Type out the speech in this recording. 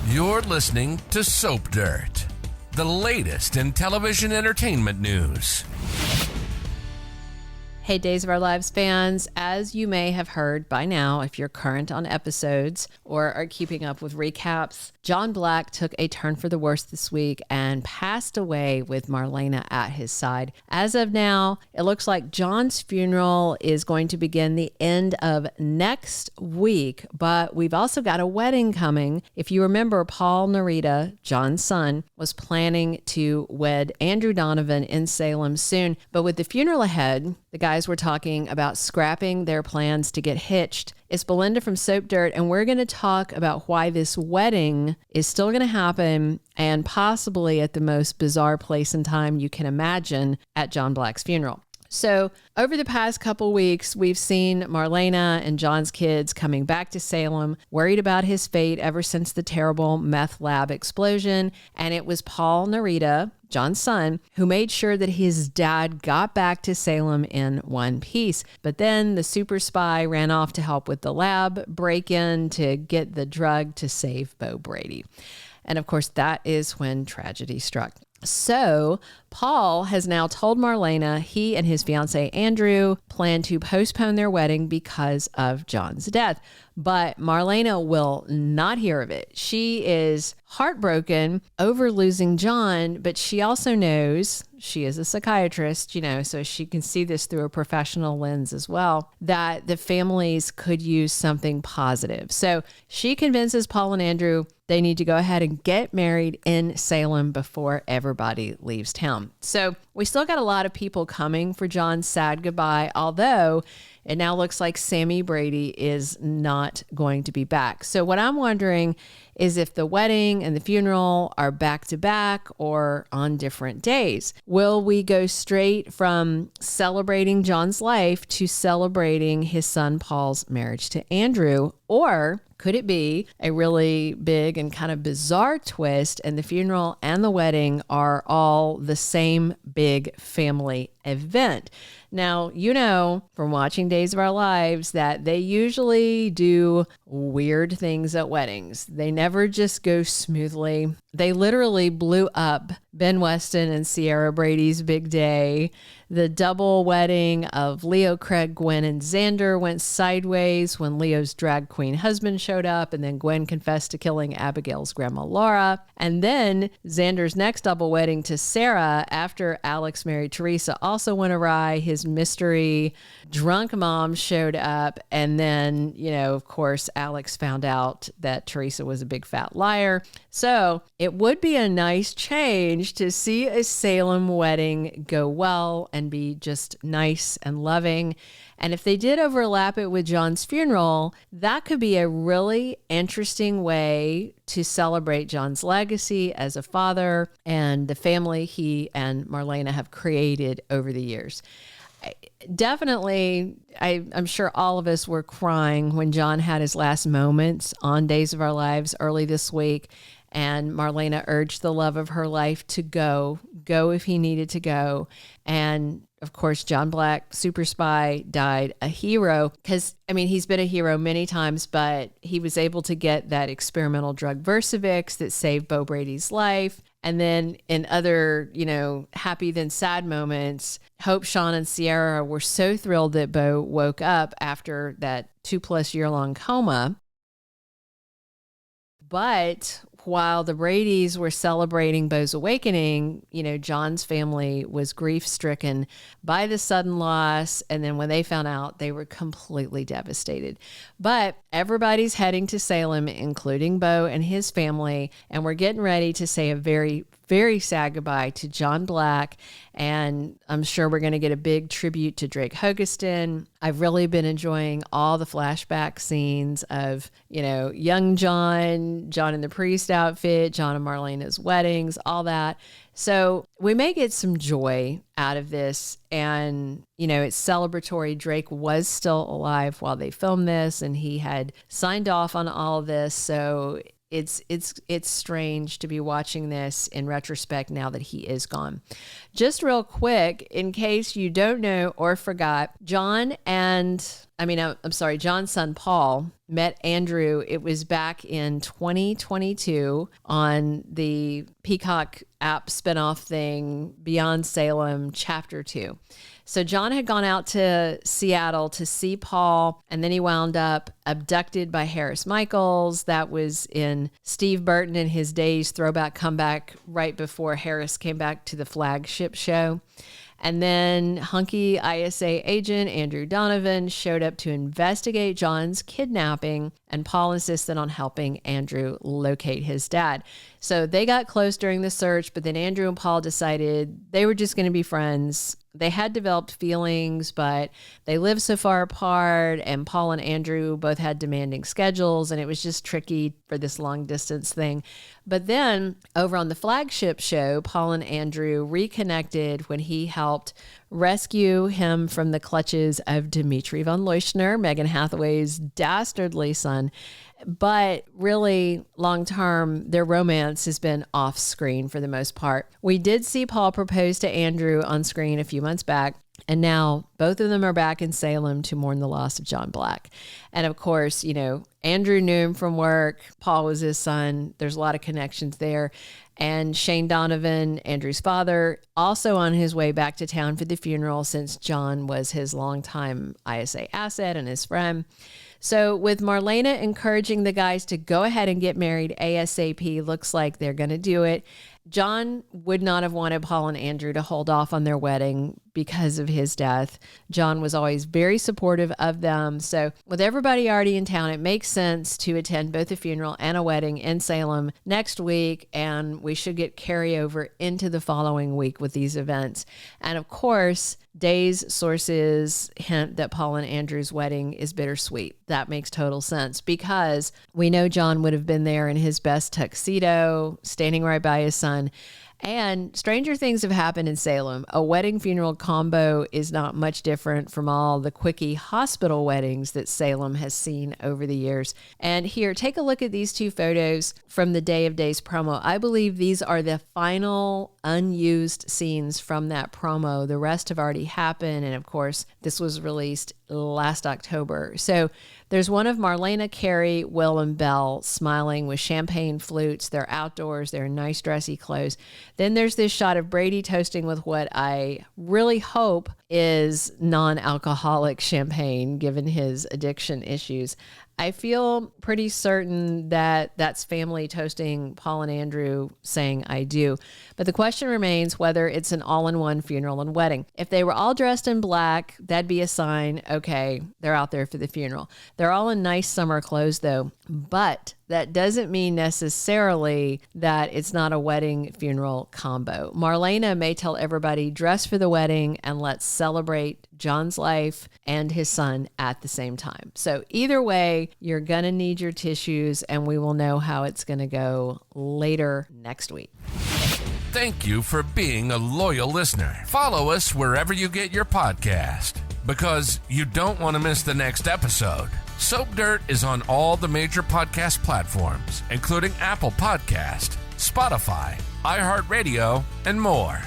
You're listening to Soap Dirt, the latest in television entertainment news. Hey, Days of Our Lives fans, as you may have heard by now, if you're current on episodes or are keeping up with recaps, John Black took a turn for the worse this week and passed away with Marlena at his side. As of now, it looks like John's funeral is going to begin the end of next week, but we've also got a wedding coming. If you remember, Paul Narita, John's son, was planning to wed Andrew Donovan in Salem soon, but with the funeral ahead, the guys were talking about scrapping their plans to get hitched. It's Belinda from Soap Dirt, and we're going to talk about why this wedding is still going to happen and possibly at the most bizarre place and time you can imagine at John Black's funeral. So over the past couple weeks, we've seen Marlena and John's kids coming back to Salem, worried about his fate ever since the terrible meth lab explosion. And it was Paul Narita, John's son, who made sure that his dad got back to Salem in one piece. But then the super spy ran off to help with the lab break-in to get the drug to save Bo Brady. And of course, that is when tragedy struck. So Paul has now told Marlena he and his fiancé Andrew plan to postpone their wedding because of John's death. But Marlena will not hear of it. She is heartbroken over losing John, but she also knows, she is a psychiatrist, so she can see this through a professional lens as well, that the families could use something positive. So she convinces Paul and Andrew they need to go ahead and get married in Salem before everybody leaves town. So we still got a lot of people coming for John's sad goodbye, although it now looks like Sammy Brady is not going to be back. So what I'm wondering is if the wedding and the funeral are back to back or on different days. Will we go straight from celebrating John's life to celebrating his son Paul's marriage to Andrew? Or could it be a really big and kind of bizarre twist and the funeral and the wedding are all the same big family event? Now, from watching Days of Our Lives that they usually do weird things at weddings. They never just go smoothly. They literally blew up Ben Weston and Sierra Brady's big day. The double wedding of Leo, Craig, Gwen, and Xander went sideways when Leo's drag queen husband showed up, and then Gwen confessed to killing Abigail's grandma Laura. And then Xander's next double wedding to Sarah after Alex married Teresa also went awry. His mystery drunk mom showed up, and then, of course, Alex found out that Teresa was a big fat liar. So it would be a nice change to see a Salem wedding go well and be just nice and loving. And if they did overlap it with John's funeral, that could be a really interesting way to celebrate John's legacy as a father and the family he and Marlena have created over the years. Definitely, I'm sure all of us were crying when John had his last moments on Days of Our Lives early this week. And Marlena urged the love of her life to go if he needed to go. And of course, John Black, super spy, died a hero because, he's been a hero many times, but he was able to get that experimental drug Versavix that saved Bo Brady's life. And then in other, happy then sad moments, Hope, Sean, and Sierra were so thrilled that Bo woke up after that 2+ year long coma. But while the Bradys were celebrating Bo's awakening, John's family was grief-stricken by the sudden loss. And then when they found out, they were completely devastated. But everybody's heading to Salem, including Bo and his family. And we're getting ready to say a very, very sad goodbye to John Black. And I'm sure we're going to get a big tribute to Drake Hogestyn. I've really been enjoying all the flashback scenes of, young John in the priest outfit, John and Marlena's weddings, all that. So we may get some joy out of this. And, it's celebratory. Drake was still alive while they filmed this, and he had signed off on all of this. So it's strange to be watching this in retrospect now that he is gone. Just real quick, in case you don't know or forgot, John and I'm sorry, John's son Paul met Andrew. It was back in 2022 on the Peacock app spinoff thing, Beyond Salem, Chapter 2. So John had gone out to Seattle to see Paul, and then he wound up abducted by Harris Michaels. That was in Steve Burton and His Days throwback comeback right before Harris came back to the flagship show. And then hunky ISA agent Andrew Donovan showed up to investigate John's kidnapping, and Paul insisted on helping Andrew locate his dad. So they got close during the search, but then Andrew and Paul decided they were just going to be friends. They had developed feelings, but they lived so far apart, and Paul and Andrew both had demanding schedules, and it was just tricky for this long distance thing. But then over on the flagship show, Paul and Andrew reconnected when he helped rescue him from the clutches of Dimitri von Leuschner, Megan Hathaway's dastardly son. But really, long term, their romance has been off screen for the most part. We did see Paul propose to Andrew on screen a few months back, and now both of them are back in Salem to mourn the loss of John Black. And of course, Andrew knew him from work. Paul was his son. There's a lot of connections there. And Shane Donovan, Andrew's father, also on his way back to town for the funeral since John was his longtime ISA asset and his friend. So with Marlena encouraging the guys to go ahead and get married ASAP, looks like they're going to do it. John would not have wanted Paul and Andrew to hold off on their wedding because of his death. John was always very supportive of them. So with everybody already in town, it makes sense to attend both a funeral and a wedding in Salem next week. And we should get carryover into the following week with these events. And of course, Day's sources hint that Paul and Andrew's wedding is bittersweet. That makes total sense because we know John would have been there in his best tuxedo, standing right by his son. And stranger things have happened in Salem. A wedding funeral combo is not much different from all the quickie hospital weddings that Salem has seen over the years. And here, take a look at these two photos from the Day of Days promo. I believe these are the final unused scenes from that promo. The rest have already happened. And of course, this was released last October. So there's one of Marlena, Carey, Will, and Belle smiling with champagne flutes. They're outdoors. They're in nice dressy clothes. Then there's this shot of Brady toasting with what I really hope is non-alcoholic champagne, given his addiction issues. I feel pretty certain that that's family toasting Paul and Andrew saying I do. But the question remains whether it's an all-in-one funeral and wedding. If they were all dressed in black, that'd be a sign, okay, they're out there for the funeral. They're all in nice summer clothes though, but that doesn't mean necessarily that it's not a wedding funeral combo. Marlena may tell everybody, dress for the wedding and let's celebrate John's life and his son at the same time. So either way, you're going to need your tissues, and we will know how it's going to go later next week. Thank you for being a loyal listener. Follow us wherever you get your podcast, because you don't want to miss the next episode. Soap Dirt is on all the major podcast platforms, including Apple Podcast, Spotify, iHeartRadio, and more.